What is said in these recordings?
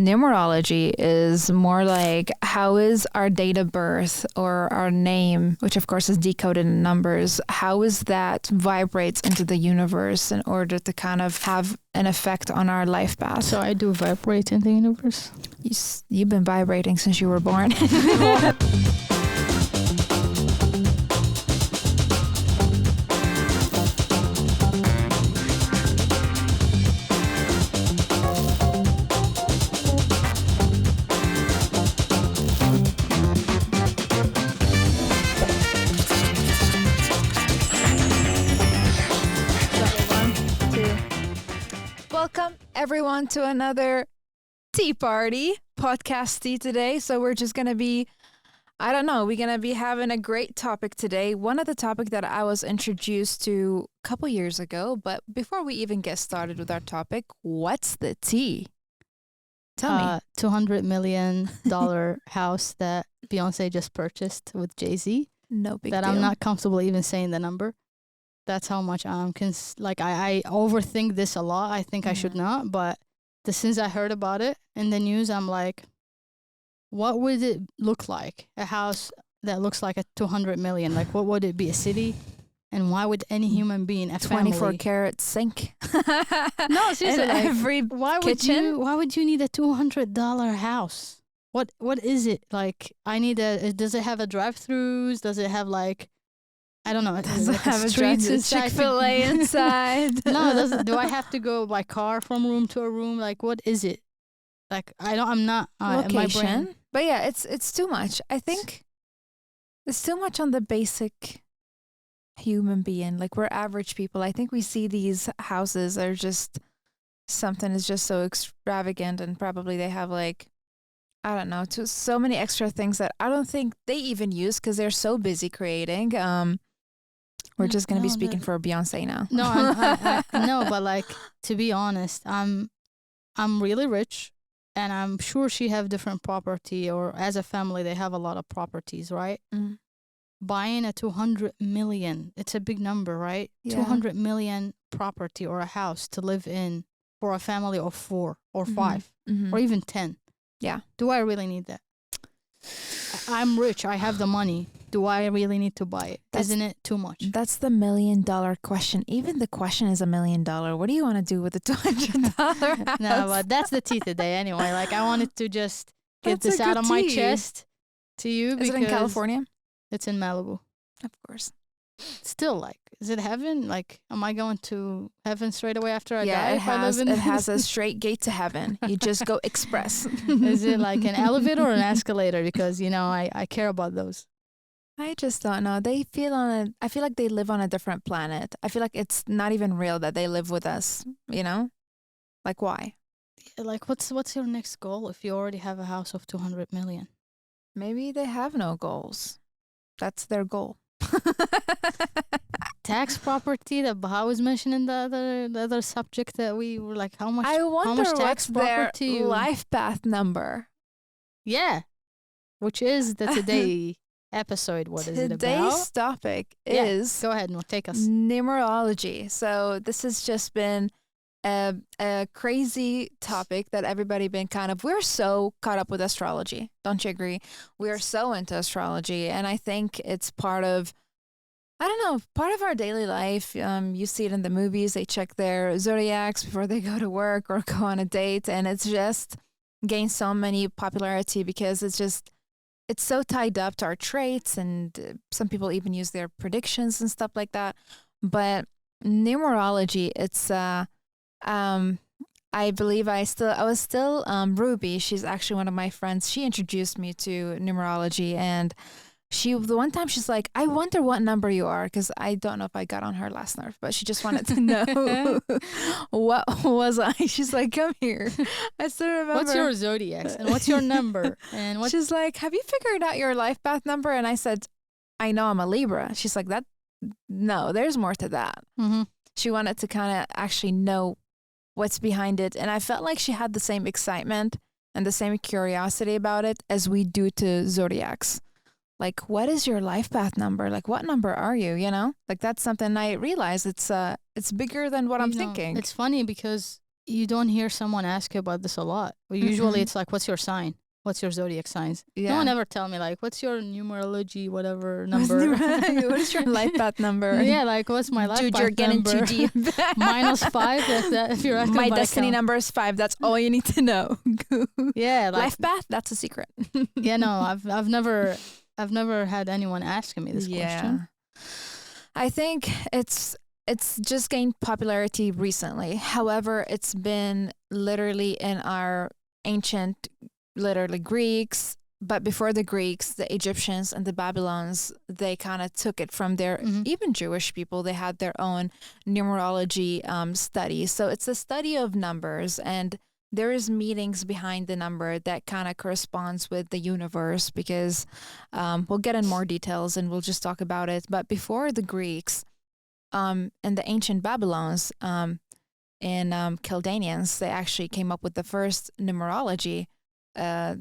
Numerology is more like how is our date of birth or our name, which of course is decoded in numbers, how is that vibrates into the universe in order to kind of have an effect on our life path. So I do vibrate in the universe? You've been vibrating since you were born. Welcome everyone to another tea party podcast tea today. So we're just going to be, we're going to be having a great topic today. One of the topic that I was introduced to a couple years ago, but before we even get started with our topic, what's the tea? Tell me. $200 million house that Beyonce just purchased with Jay-Z. No big deal. That I'm not comfortable even saying the number. That's how much I overthink this a lot. I think I should not, but since I heard about it in the news, I'm like, what would it look like? A house that looks like a 200 million. Like, what would it be? A city? And why would any human being, a 24 family, karat sink? No, seriously, like, every kitchen? Why would you need a $200 house? What is it? Like, does it have a drive-throughs? Does it have like, I don't know. Does it have a Chick-fil-A inside? No, do I have to go by car from room to a room? Like, what is it? Like, I'm not location. My brain. But yeah, it's too much. I think it's too much on the basic human being. Like, we're average people. I think we see these houses are just something is just so extravagant, and probably they have like, I don't know, so many extra things that I don't think they even use because they're so busy creating. We're just gonna be speaking for Beyonce now. No, I no, but like, to be honest, I'm really rich, and I'm sure she have different property, or as a family they have a lot of properties, right? Mm. Buying a 200 million, it's a big number, right? Yeah. 200 million property or a house to live in for a family of 4 or 5 or even 10. Yeah. Do I really need that? I'm rich. I have the money. Do I really need to buy it? Isn't it too much? That's the $1 million question. Even the question is $1 million. What do you want to do with the $200 house? No, but that's the tea today anyway. Like, I wanted to just get That's this out of my tea. chest to you. Is it in California? It's in Malibu. Of course. Still, like, is it heaven? Like, am I going to heaven straight away after I die? Yeah, it has a this? straight gate to heaven. You just go express. Is it like an elevator or an escalator? Because, I care about those. I just don't know. I feel like they live on a different planet. I feel like it's not even real that they live with us, Like, why? Like, what's your next goal if you already have a house of 200 million? Maybe they have no goals. That's their goal. Tax property that Baha was mentioning the other subject that we were like, how much? I wonder how much what's tax their property life path number. Yeah, which is the today episode. What is it about? Today's topic is go ahead and take us. Numerology. So this has just been a crazy topic that everybody been we're so caught up with astrology. Don't you agree? We are so into astrology, and I think it's part of our daily life. You see it in the movies. They check their zodiacs before they go to work or go on a date, and it's just gained so many popularity because it's so tied up to our traits, and some people even use their predictions and stuff like that. But numerology, it's I believe I was still Ruby. She's actually one of my friends. She introduced me to numerology, and the one time she's like, I wonder what number you are, because I don't know if I got on her last nerve, but she just wanted to know what was I. She's like, come here. I still remember. What's your zodiac and what's your number? And what? She's like, have you figured out your life path number? And I said, I know I'm a Libra. She's like, no, there's more to that. Mm-hmm. She wanted to kind of actually know what's behind it. And I felt like she had the same excitement and the same curiosity about it as we do to zodiacs. Like, what is your life path number? Like, what number are you? Like, that's something I realize it's bigger than what I'm thinking. It's funny because you don't hear someone ask you about this a lot. Usually Mm-mm. it's like, what's your sign? What's your zodiac signs? No Yeah. one ever tell me like, what's your numerology, whatever What's number. what is your life path number? Yeah, like what's my life Dude, path you're getting number? too deep. -5. If you're asking My about destiny account. number is 5. That's all you need to know. Yeah, like Life path, that's a secret. yeah, no, I've never had anyone asking me this question. I think it's just gained popularity recently. However, it's been literally in our ancient, literally Greeks, but before the Greeks, the Egyptians and the Babylons, they kind of took it from their, Mhm. even Jewish people, they had their own numerology study. So it's a study of numbers, and there is meanings behind the number that kind of corresponds with the universe, because we'll get in more details and we'll just talk about it. But before the Greeks, and the ancient Babylons, and Chaldeans, they actually came up with the first numerology uh,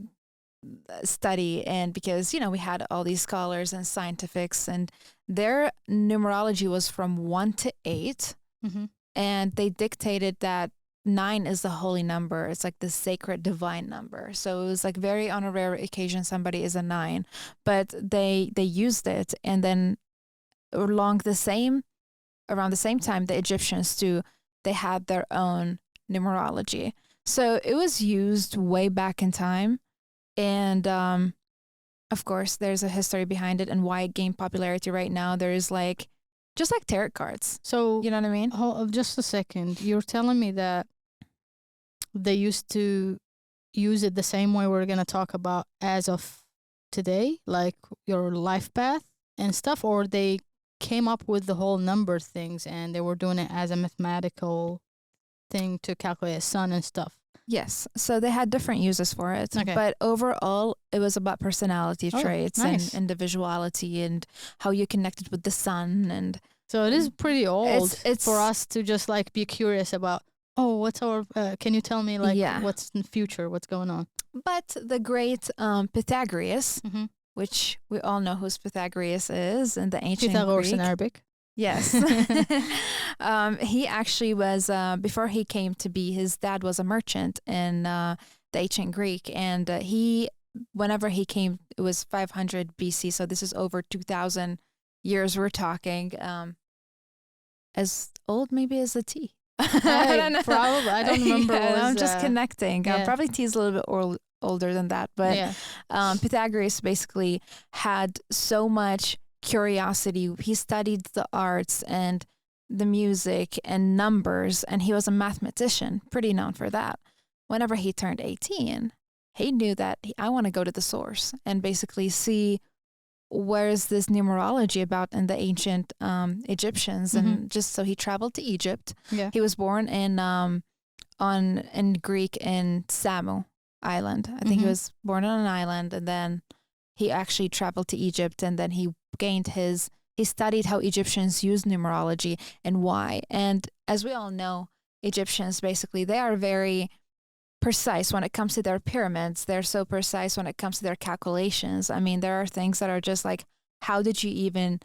study. And because, we had all these scholars and scientifics, and their numerology was from 1 to 8. Mm-hmm. And they dictated that 9 is the holy number. It's like the sacred divine number. So it was like very on a rare occasion somebody is a 9, but they used it. And then around the same time, the Egyptians too, they had their own numerology. So it was used way back in time. And of course, there's a history behind it and why it gained popularity right now. There's like, just like tarot cards. So, You know what I mean? just a second. You're telling me that they used to use it the same way we're going to talk about as of today, like your life path and stuff, or they came up with the whole number things and they were doing it as a mathematical thing to calculate a sun and stuff? Yes. So they had different uses for it. Okay. But overall, it was about personality Oh, traits nice. and individuality and how you connected with the sun. And So it is pretty old it's for us to just like be curious about, oh, what's our, can you tell me like Yeah. what's in the future, what's going on? But the great Pythagoras, Mm-hmm. which we all know who Pythagoras is in the ancient Pythagoras Greek. in Arabic. Yes. He actually was, before he came to be, his dad was a merchant in the ancient Greek. And whenever he came, it was 500 BC. So this is over 2,000 years we're talking. As old maybe as the T. I don't know. Probably. I don't remember. Yeah, I'm just connecting. yeah. Probably T is a little bit older than that. But yeah. Pythagoras basically had so much curiosity. He studied the arts and the music and numbers, and he was a mathematician, pretty known for that. Whenever he turned 18, he knew that I want to go to the source and basically see where is this numerology about in the ancient Egyptians. Mm-hmm. And just so he traveled to Egypt. Yeah. He was born in Greek in Samu Island. I think Mm-hmm. he was born on an island, and then he actually traveled to Egypt, and then he studied how Egyptians use numerology and why. And as we all know, Egyptians basically, they are very precise when it comes to their pyramids. They're so precise when it comes to their calculations. I mean, there are things that are just like, how did you even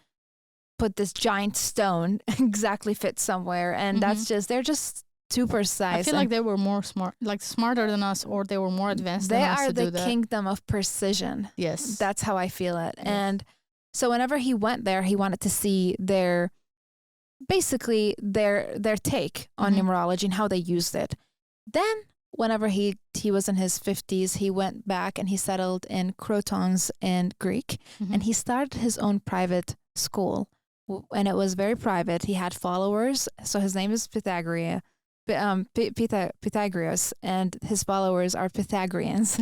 put this giant stone exactly fit somewhere? And they're just too precise. I feel like they were more smarter than us, or they were more advanced than us to do that. They are the kingdom of precision. Yes. That's how I feel it. Yes. And so whenever he went there, he wanted to see their take on numerology and how they used it. Then whenever he was in his 50s, he went back and he settled in Crotons in Greek, and he started his own private school. And it was very private. He had followers. So his name is Pythagoras. Pythagoras, and his followers are Pythagoreans,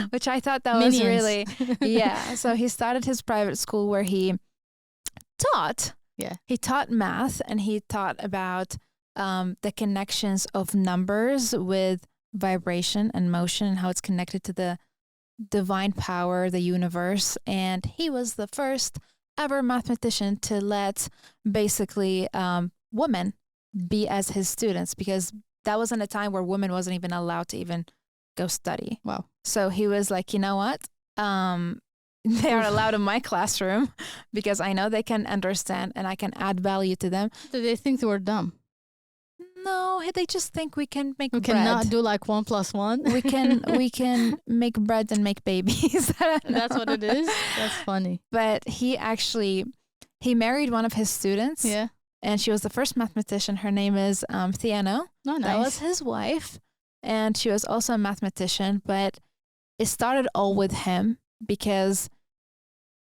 which I thought that was really, yeah. So he started his private school where he taught math, and he taught about the connections of numbers with vibration and motion and how it's connected to the divine power, the universe. And he was the first ever mathematician to let basically women be as his students, because that wasn't a time where women wasn't even allowed to even go study. Wow. So he was like, you know what? They are allowed in my classroom because I know they can understand and I can add value to them. Did they think they were dumb? No, they just think we can make We bread. cannot do like 1 + 1. We can make bread and make babies. I don't know. That's what it is. That's funny. But he married one of his students. Yeah. And she was the first mathematician. Her name is Theano. Oh, nice. That was his wife. And she was also a mathematician. But it started all with him because,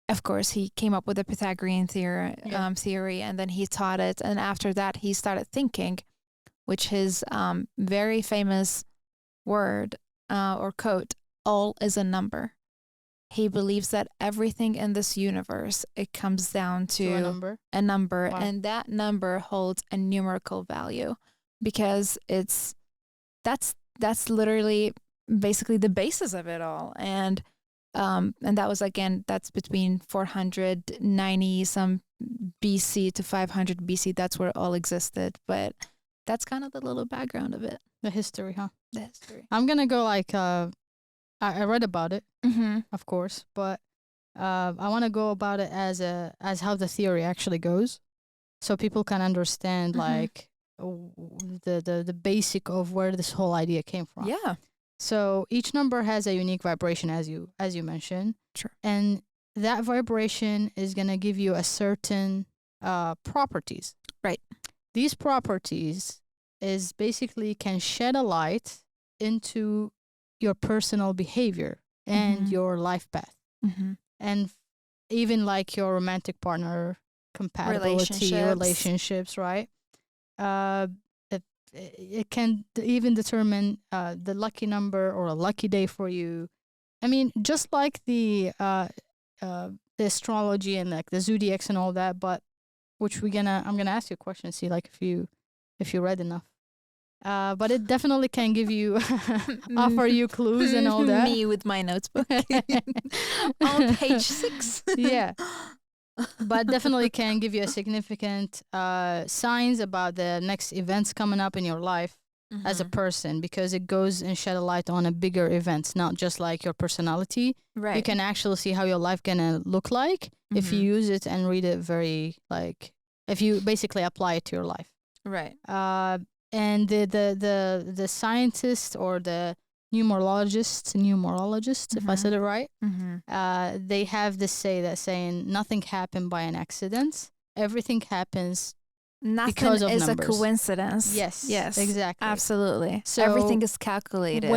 of course, he came up with the Pythagorean theory, and then he taught it. And after that, he started thinking, which his very famous word or quote, all is a number. He believes that everything in this universe, it comes down to a number, Wow. and that number holds a numerical value because that's literally basically the basis of it all. And that was, again, that's between 490 some BC to 500 BC. That's where it all existed. But that's kind of the little background of it. The history, huh? The history. I'm gonna go like I read about it, Mm-hmm. of course, but I want to go about it as how the theory actually goes, so people can understand like the basic of where this whole idea came from. Yeah. So each number has a unique vibration, as you mentioned. Sure. And that vibration is gonna give you a certain properties. Right. These properties is basically can shed a light into your personal behavior and your life path, and even like your romantic partner compatibility, relationships, right? It can even determine the lucky number or a lucky day for you. I mean, just like the astrology and like the zodiacs and all that, but which I'm gonna ask you a question, see like if you read enough. But it definitely can give you, offer you clues and all that. Me with my notebook on page 6. Yeah. But definitely can give you a significant signs about the next events coming up in your life as a person, because it goes and shed a light on a bigger events, not just like your personality. Right. You can actually see how your life gonna look like if you use it and read it very like, if you basically apply it to your life. Right. And the scientists or the numerologists, if I said it right, they have this saying nothing happened by an accident. Everything happens because of is numbers. A coincidence. Yes, exactly, absolutely. So everything is calculated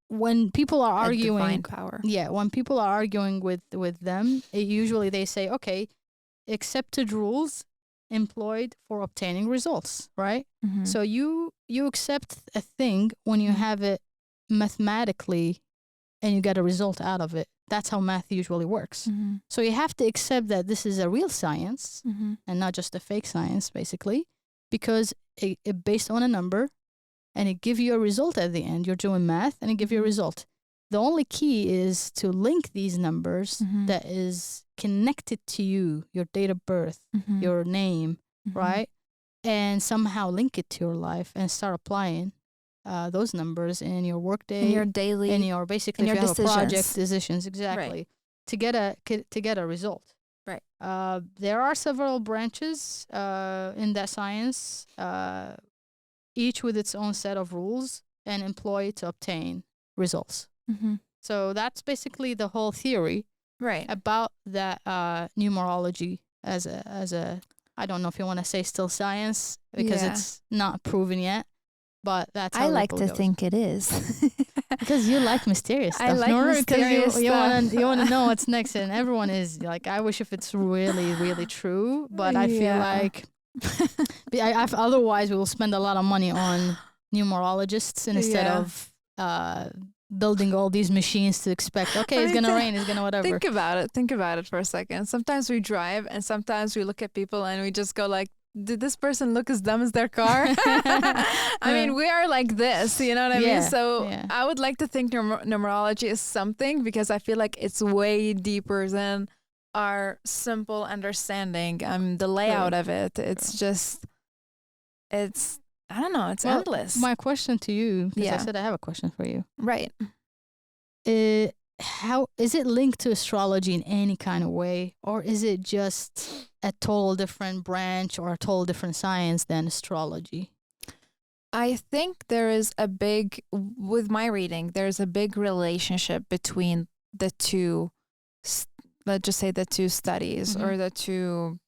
when people are arguing, divine power. Yeah, when people are arguing with them, usually they say, okay, accepted rules employed for obtaining results, right? So you accept a thing when you have it mathematically and you get a result out of it. That's how math usually works. So you have to accept that this is a real science and not just a fake science, basically, because it based on a number and it gives you a result at the end. You're doing math and it gives you a result. The only key is to link these numbers that is connected to you, your date of birth, your name, right? And somehow link it to your life and start applying those numbers in your workday, in your daily, in your basically in your if you have decisions. a project decisions, exactly, right. to get a result. Right. There are several branches in that science, each with its own set of rules and employed to obtain results. So that's basically the whole theory, right, about that numerology as a I don't know if you want to say still science because it's not proven yet, but that's how I like to goes. think it is. Because you like mysterious stuff. I like mysterious stuff. You want to know what's next, and everyone is like, I wish if it's really, really true, but I feel like otherwise we will spend a lot of money on numerologists instead of building all these machines to expect, okay, it's going to rain, it's going to whatever. Think about it for a second. Sometimes we drive and sometimes we look at people and we just go like, did this person look as dumb as their car? I mean, we are like this, you know what I mean? So I would like to think numerology is something, because I feel like it's way deeper than our simple understanding. The layout of it, it's just, I don't know, it's endless. My question to you, because I said I have a question for you. Right. How is it linked to astrology in any kind of way, or is it just a total different branch or a total different science than astrology? I think there is a big, with my reading, there's a big relationship between the two, let's just say the two studies or the two,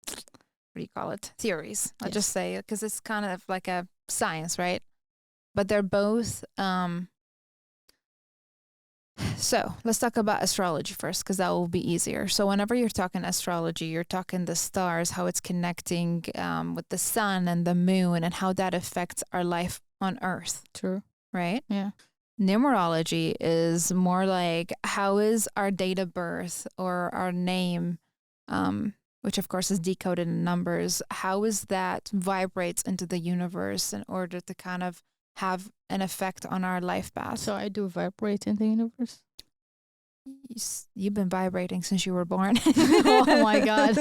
what do you call it? Theories. I'll just say, because it's kind of like a science, right? But they're both, so let's talk about astrology first, because that will be easier. So whenever you're talking astrology, you're talking the stars, how it's connecting with the sun and the moon and how that affects our life on Earth. True. Right? Yeah. Numerology is more like how is our date of birth or our name, which of course is decoded in numbers, how is that vibrates into the universe in order to kind of have an effect on our life path. So I do vibrate in the universe. You've been vibrating since you were born. Oh my God.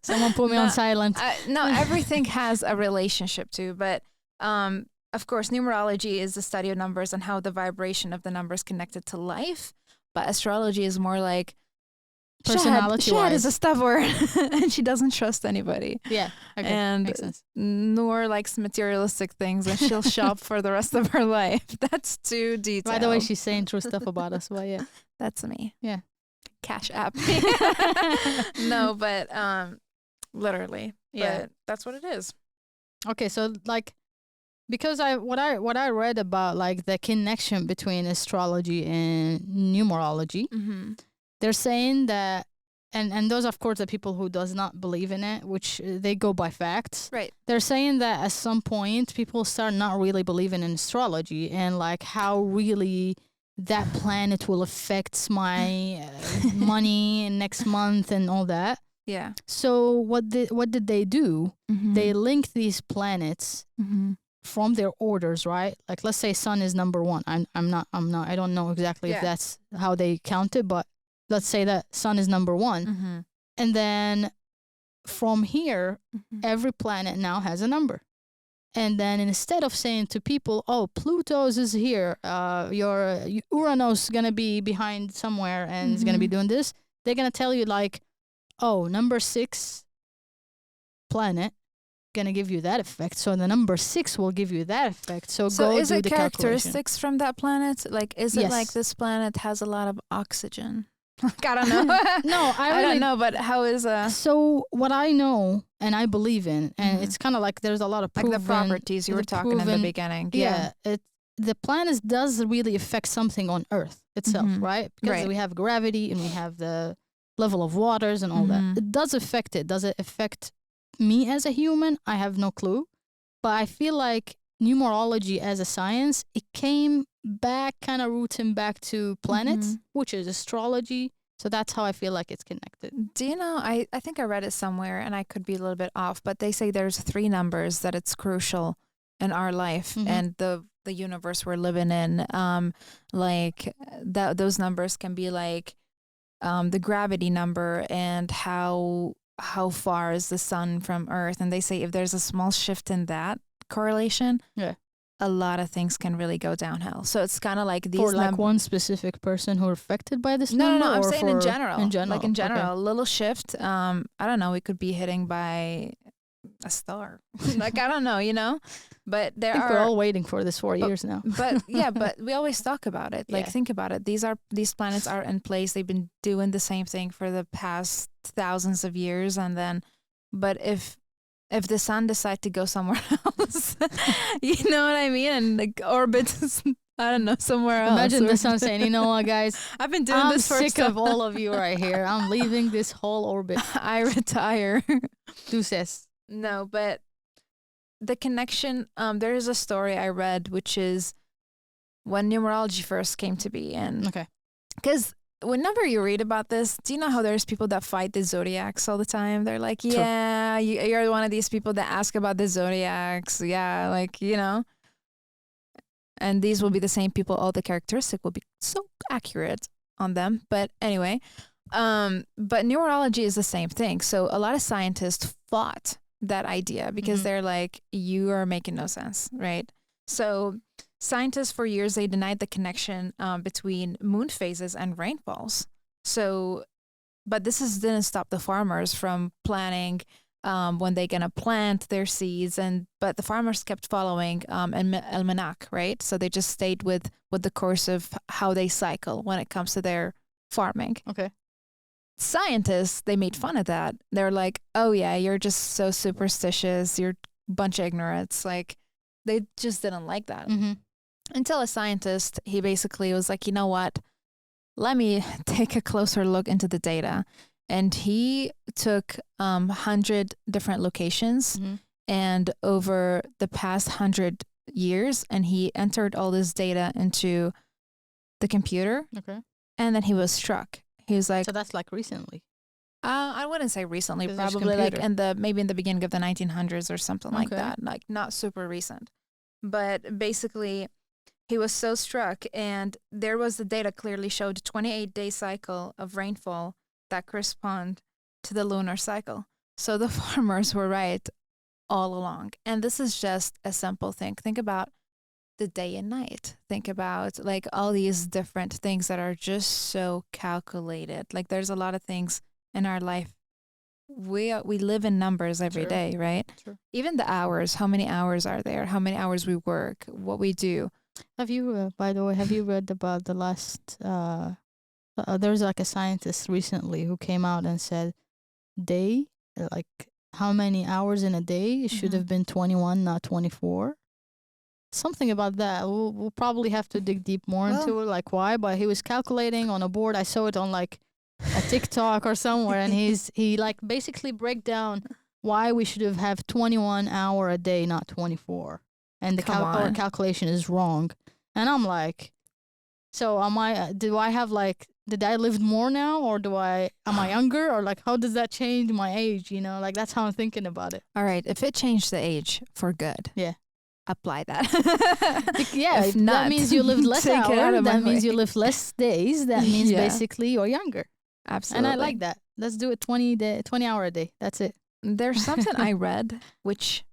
Someone put me on silent. No, everything has a relationship to, but of course, numerology is the study of numbers and how the vibration of the numbers connected to life. But astrology is more like personality Shad is a stubborn and she doesn't trust anybody. Yeah. Okay. And makes sense. Nor likes materialistic things and she'll shop for the rest of her life. That's too detailed. By the way, she's saying true stuff about us, but yeah. That's me. Yeah. Cash app. No, but literally. Yeah. But that's what it is. Okay, so like because what I read about like the connection between astrology and numerology, they're saying that, and those of course the people who does not believe in it, which they go by facts. Right. They're saying that at some point people start not really believing in astrology and like how really that planet will affect my money next month and all that. Yeah. So what did they do? They linked these planets from their orders, right? Like let's say sun is number 1. I don't know exactly if that's how they count it, but let's say that sun is number 1. And then from here, every planet now has a number. And then instead of saying to people, oh, Pluto's is here, your Uranus is going to be behind somewhere and is going to be doing this, they're going to tell you like, oh, number 6 planet going to give you that effect. So the number 6 will give you that effect. So go is do it the characteristics from that planet? Like, is it like this planet has a lot of oxygen? Like, I don't know. No, I don't know, but how is So what I know and I believe in, and it's kind of like there's a lot of proven, like the properties you were talking in the beginning. Yeah, the planets does really affect something on Earth itself, right? Because we have gravity and we have the level of waters and all that. It does affect it. Does it affect me as a human? I have no clue. But I feel like numerology as a science, it came back, kind of rooting back to planets, which is astrology. So that's how I feel like it's connected. Do you know, I think I read it somewhere and I could be a little bit off, but they say there's 3 numbers that it's crucial in our life and the universe we're living in. Like those numbers can be like the gravity number and how far is the sun from Earth. And they say if there's a small shift in that correlation, a lot of things can really go downhill. So it's kind of like these for like one specific person who are affected by this number. No, I'm saying in general. In general, like in general, okay. a little shift. I don't know. We could be hitting by a star. Like I don't know, you know. But we're all waiting for this 4 years now. But yeah, but we always talk about it. Like think about it. These planets are in place. They've been doing the same thing for the past thousands of years, and then, but if the sun decides to go somewhere else, you know what I mean, and like orbit, I don't know, somewhere else. Imagine the sun saying, you know what, guys, I've been doing this for I'm sick of all of you right here. I'm leaving this whole orbit. I retire. Deuces. No, but the connection, there is a story I read, which is when numerology first came to be. And okay. Because whenever you read about this, do you know how there's people that fight the zodiacs all the time? They're like, yeah, you're one of these people that ask about the zodiacs. Yeah, like, you know. And these will be the same people. All the characteristics will be so accurate on them. But anyway, but numerology is the same thing. So a lot of scientists fought that idea because they're like, you are making no sense, right? So scientists for years, they denied the connection between moon phases and rainfalls. So, but this didn't stop the farmers from planting when they're gonna plant their seeds, but the farmers kept following an almanac, right? So they just stayed with the course of how they cycle when it comes to their farming. Okay. Scientists, they made fun of that. They're like, oh yeah, you're just so superstitious, you're a bunch of ignorants. Like, they just didn't like that. Mm-hmm. Until a scientist, he basically was like, you know what, let me take a closer look into the data. And he took 100 different locations Mm-hmm. and over the past 100 years, and he entered all this data into the computer. Okay. And then he was struck. He was like, So that's like recently. I wouldn't say recently, 'Cause there's probably like computer. maybe in the beginning of the 1900s or something like Okay. that, like not super recent. But basically, he was so struck, and there was the data clearly showed 28-day cycle of rainfall that correspond to the lunar cycle. So the farmers were right all along. And this is just a simple thing. Think about the day and night. Think about like all these different things that are just so calculated. Like there's a lot of things in our life. We live in numbers every Sure. day, right? Sure. Even the hours, how many hours are there? How many hours we work, what we do. Have you, by the way, have you read about the last? There's like a scientist recently who came out and said, day, like how many hours in a day? It should Mhm. have been 21, not 24. Something about that. We'll probably have to dig deep more into it, like why. But he was calculating on a board. I saw it on like a TikTok or somewhere, and he like basically break down why we should have 21 hour a day, not 24, and the Come our on. calculation is wrong. And I'm like, so am I? Do I have like? Did I live more now, or am I younger, or like how does that change my age? You know, like that's how I'm thinking about it. All right. If it changed the age for good, Yeah. apply that. Yeah, If that not, means you lived less take it out hours. of my That means way. you lived less days. That means Yeah. basically you're younger. Absolutely. And I like that. Let's do it 20 hour a day. That's it. There's something I read, which,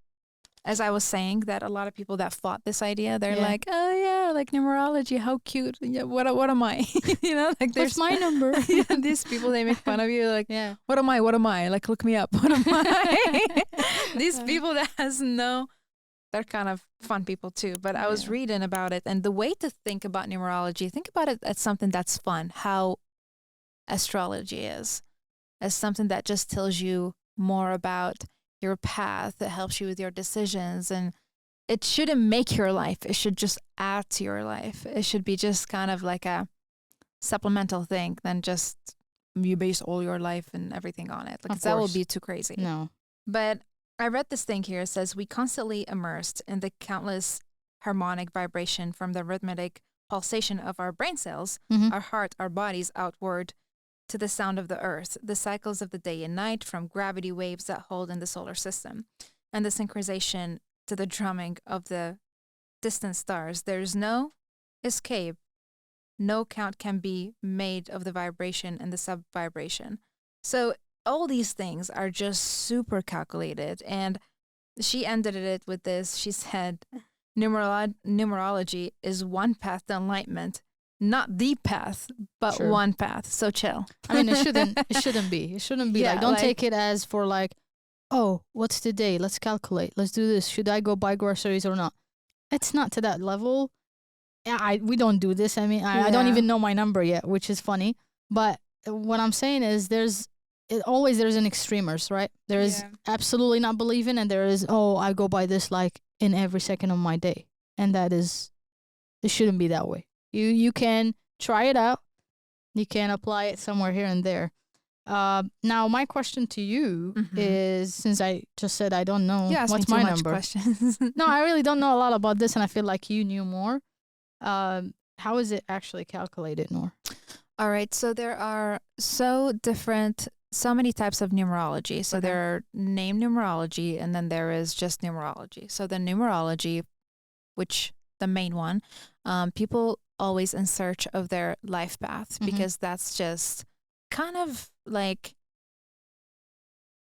as I was saying, that a lot of people that fought this idea, they're Yeah. like, oh yeah, like numerology, how cute. Yeah, what am I? You know, like What's there's my number? yeah, these people, they make fun of you, like, Yeah. what am I? What am I? Like, look me up. What am I? These people that has no, they're kind of fun people too. But I was Yeah. reading about it, and the way to think about numerology, think about it as something that's fun. How astrology is, as something that just tells you more about your path, that helps you with your decisions, and it shouldn't make your life. It should just add to your life. It should be just kind of like a supplemental thing than just you base all your life and everything on it. Because that will course. be too crazy. No. But I read this thing here. It says, we constantly immersed in the countless harmonic vibration from the rhythmic pulsation of our brain cells, Mhm. our heart, our bodies outward to the sound of the earth, the cycles of the day and night from gravity waves that hold in the solar system, and the synchronization to the drumming of the distant stars. There's no escape. No count can be made of the vibration and the sub-vibration. So all these things are just super calculated. And she ended it with this. She said, numerology is one path to enlightenment, not the path, but Sure. one path. So chill. I mean, it shouldn't. It shouldn't be. It shouldn't be Yeah, like. Don't like- take it as for like, oh, what's the day? Let's calculate. Let's do this. Should I go buy groceries or not? It's not to that level. Yeah, we don't do this. I mean, I don't Yeah. even know my number yet, which is funny. But what I'm saying is, there's an extremers, right? There is Yeah. absolutely not believing, and there is, oh, I go by this like in every second of my day, and it shouldn't be that way. You can try it out. You can apply it somewhere here and there. Now, my question to you is, since I just said I don't know You asked what's me too my much number. questions. No, I really don't know a lot about this, and I feel like you knew more. How is it actually calculated, Noor? All right. So there are so many types of numerology. So Okay. there are name numerology, and then there is just numerology. So the numerology, which the main one, people always in search of their life path, Mhm. because that's just kind of like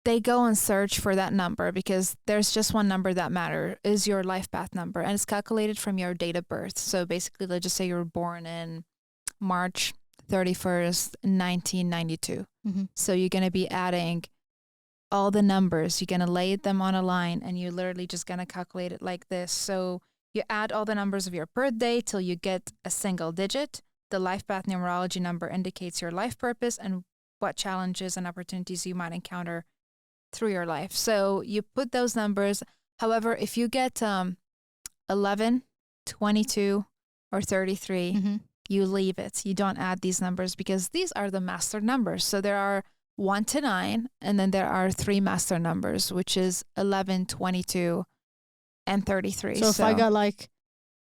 they go and search for that number, because there's just one number that matters, is your life path number, and it's calculated from your date of birth. So basically, let's just say you were born in March 31st, 1992. Mhm. So you're going to be adding all the numbers. You're going to lay them on a line and you're literally just going to calculate it like this. So you add all the numbers of your birthday till you get a single digit. The life path numerology number indicates your life purpose and what challenges and opportunities you might encounter through your life. So you put those numbers. However, if you get 11, 22, or 33, you leave it. You don't add these numbers because these are the master numbers. So there are 1 to 9, and then there are 3 master numbers, which is 11, 22, and 33. So if I got like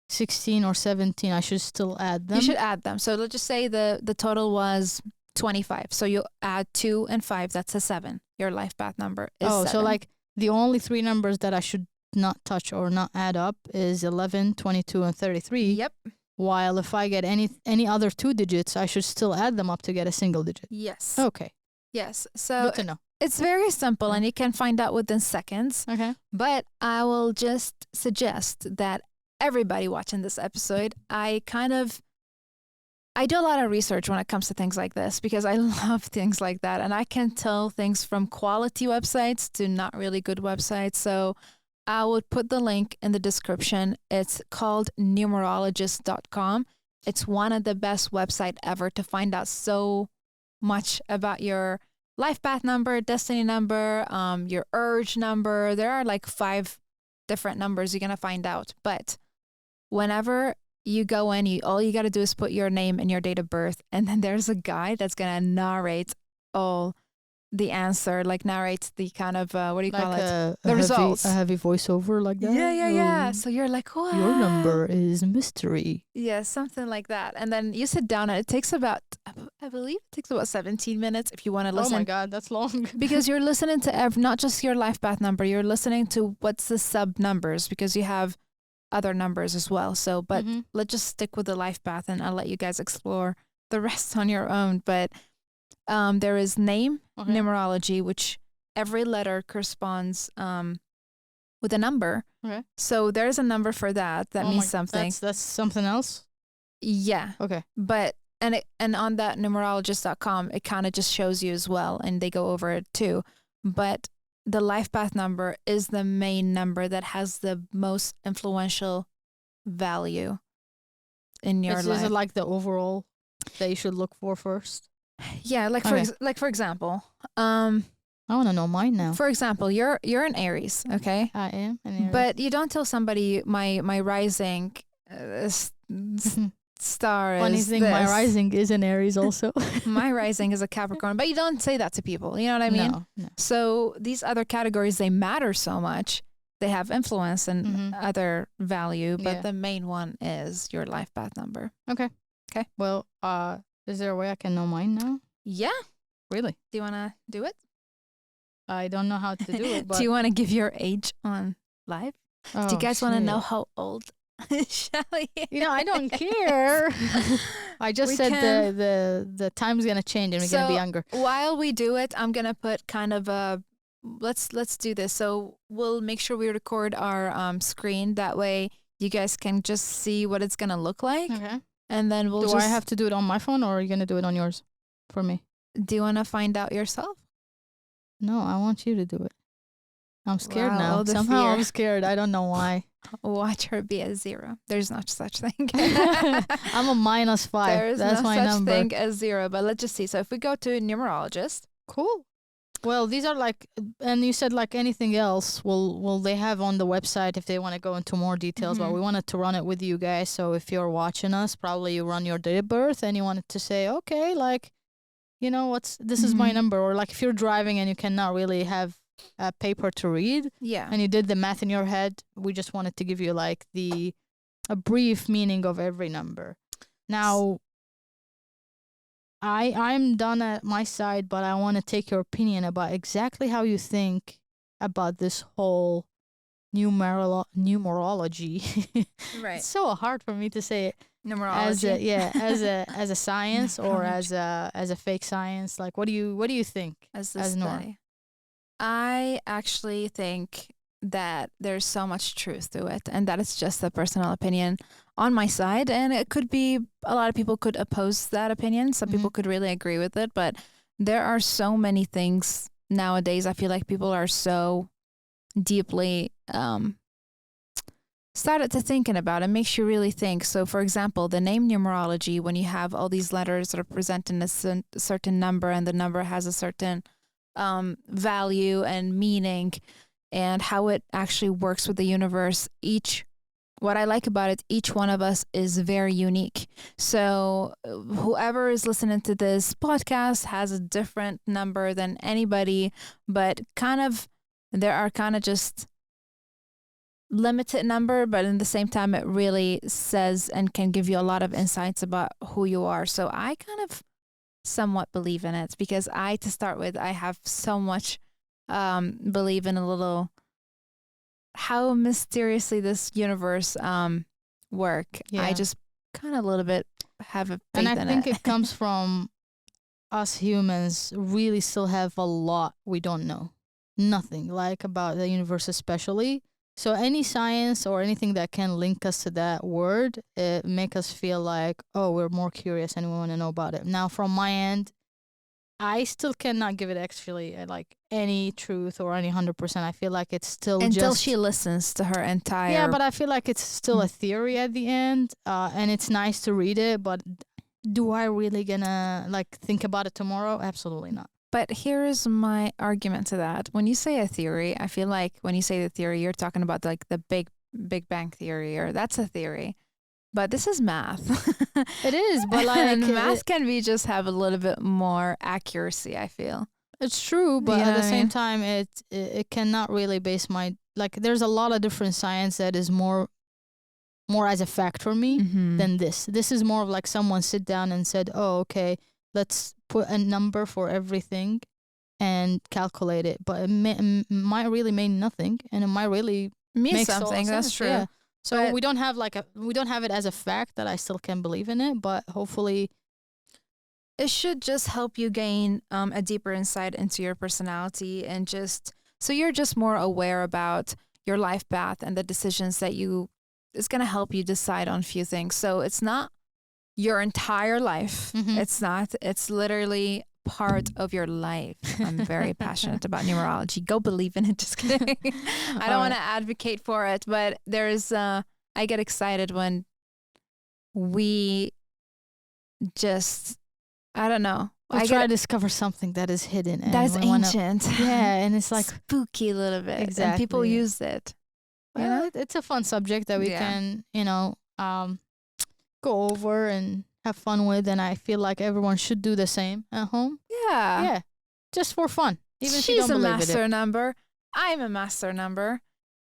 16 or 17, I should still add them? You should add them. So let's just say the total was 25. So you add 2 and 5. That's a 7. Your life path number is 7. So like the only 3 numbers that I should not touch or not add up is 11, 22, and 33. Yep. While if I get any other 2 digits, I should still add them up to get a single digit. Yes. Okay. Yes. So good to know. It's very simple and you can find out within seconds. Okay. But I will just suggest that everybody watching this episode, I do a lot of research when it comes to things like this because I love things like that. And I can tell things from quality websites to not really good websites. So I would put the link in the description. It's called numerologist.com. It's one of the best websites ever to find out so much about your life path number, destiny number, your urge number. There are like 5 different numbers you're going to find out. But whenever you go in, all you got to do is put your name and your date of birth. And then there's a guy that's going to narrate all the answer, like narrates the kind of, what do you call it? The results. A heavy voiceover like that? Yeah. So you're like, what? Your number is mystery. Yeah, something like that. And then you sit down and it takes about, I believe it takes about 17 minutes if you want to listen. Oh my God, that's long. Because you're listening to not just your life path number, you're listening to what's the sub numbers because you have other numbers as well. So, but let's just stick with the life path and I'll let you guys explore the rest on your own. But there is name, numerology, which every letter corresponds with a number. Okay. So there's a number for that. That means something. That's something else? Yeah. Okay. But, and on that numerologist.com, it kind of just shows you as well. And they go over it too. But the life path number is the main number that has the most influential value in your life. Is it like the overall that you should look for first? Yeah, like for example, I want to know mine now. For example, you're an Aries, okay? I am an Aries. But you don't tell somebody my rising star Funny is thing, this. my rising is an Aries also. My rising is a Capricorn, but you don't say that to people. You know what I mean? No. So these other categories, they matter so much. They have influence and other value, but the main one is your life path number. Okay. Well, is there a way I can know mine now? Yeah. Really? Do you want to do it? I don't know how to do it. But do you want to give your age on live? Oh, do you guys want to know how old Shelly is? You know, I don't care. I just said the time's going to change and we're going to be younger. While we do it, I'm going to put kind of a, let's do this. So we'll make sure we record our screen. That way you guys can just see what it's going to look like. Okay. And then we'll I have to do it on my phone or are you going to do it on yours for me? Do you want to find out yourself? No, I want you to do it. I'm scared Wow, now. Somehow I'm scared. I don't know why. Watch her be a 0. There's no such thing. I'm a -5. There's That's no my such number. thing as 0. But let's just see. So if we go to numerologist. Cool. Well, these are like, and you said like anything else, will they have on the website if they want to go into more details. But we wanted to run it with you guys. So if you're watching us, probably you run your date of birth and you wanted to say, okay, like, you know, this is my number. Or like if you're driving and you cannot really have a paper to read. Yeah. And you did the math in your head. We just wanted to give you like a brief meaning of every number. Now, I'm done at my side, but I want to take your opinion about exactly how you think about this whole numerology. Right. It's so hard for me to say it. Numerology. As a science or as a fake science. Like, what do you think? As Nora? I actually think that there's so much truth to it, and that is just a personal opinion on my side. And it could be a lot of people could oppose that opinion. Some people could really agree with it, but there are so many things nowadays, I feel like people are so deeply started to thinking about it. Makes you really think. So, for example, the name numerology, when you have all these letters representing a certain number, and the number has a certain value and meaning, and how it actually works with the universe. What I like about it, each one of us is very unique. So whoever is listening to this podcast has a different number than anybody, but there are kind of just limited number, but in the same time, it really says and can give you a lot of insights about who you are. So I kind of somewhat believe in it, because to start with, I have so much believe in a little how mysteriously this universe work. Yeah. I just kind of a little bit have a faith in it. And I think it comes from us humans really still have a lot we don't know. Nothing like about the universe especially. So any science or anything that can link us to that word, it make us feel like, oh, we're more curious and we want to know about it. Now, from my end, I still cannot give it actually like any truth or any 100%. I feel like it's still until she listens to her entire. Yeah, but I feel like it's still a theory at the end, and it's nice to read it. But do I really gonna like think about it tomorrow? Absolutely not. But here's my argument to that. When you say a theory, I feel like when you say the theory, you're talking about like the Big Bang theory, or that's a theory. But this is math. It is, but like and math can be just have a little bit more accuracy, I feel. It's true, but at the same time, it cannot really base my like. There's a lot of different science that is more as a fact for me than this. This is more of like someone sit down and said, "Oh, okay, let's put a number for everything and calculate it." But it might really mean nothing, and it might really mean something. That's true. Yeah. So we don't have it as a fact that I still can believe in it, but hopefully it should just help you gain a deeper insight into your personality, and so you're just more aware about your life path and the decisions that it's going to help you decide on a few things. So it's not your entire life. It's literally part of your life. I'm very passionate about numerology. Go believe in it. Just kidding. I don't want to advocate for it, but I get excited when we just, I don't know. I try to discover something that is hidden. That is ancient. And it's like spooky a little bit. Exactly. And people use it. Well, it's a fun subject that we can, go over and have fun with, and I feel like everyone should do the same at home. Yeah, just for fun. Even if you don't believe it. She's a master number. I'm a master number,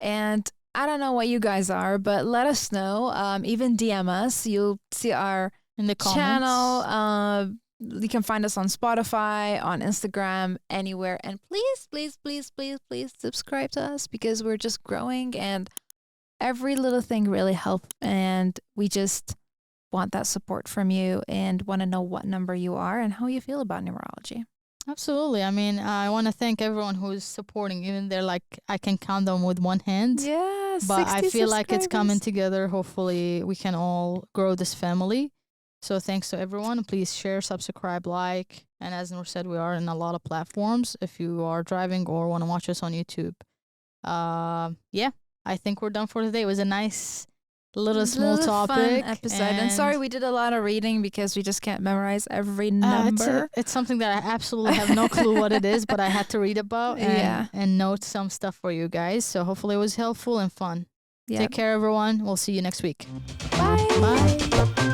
and I don't know what you guys are, but let us know. Even DM us. You'll see our in the channel. You can find us on Spotify, on Instagram, anywhere. And please, please, please, please, please subscribe to us, because we're just growing, and every little thing really helps. And we just want that support from you, and want to know what number you are and how you feel about numerology. Absolutely. I mean, I want to thank everyone who's supporting. Even they're like, I can count them with one hand. Yeah, but I feel like it's coming together. Hopefully, we can all grow this family. So thanks to everyone. Please share, subscribe, like. And as Noor said, we are in a lot of platforms if you are driving or want to watch us on YouTube. I think we're done for today. It was a nice little small topic. Fun episode. And sorry we did a lot of reading, because we just can't memorize every number. It's something that I absolutely have no clue what it is, but I had to read about and note some stuff for you guys. So hopefully it was helpful and fun. Take care, everyone. We'll see you next week. Bye. Bye.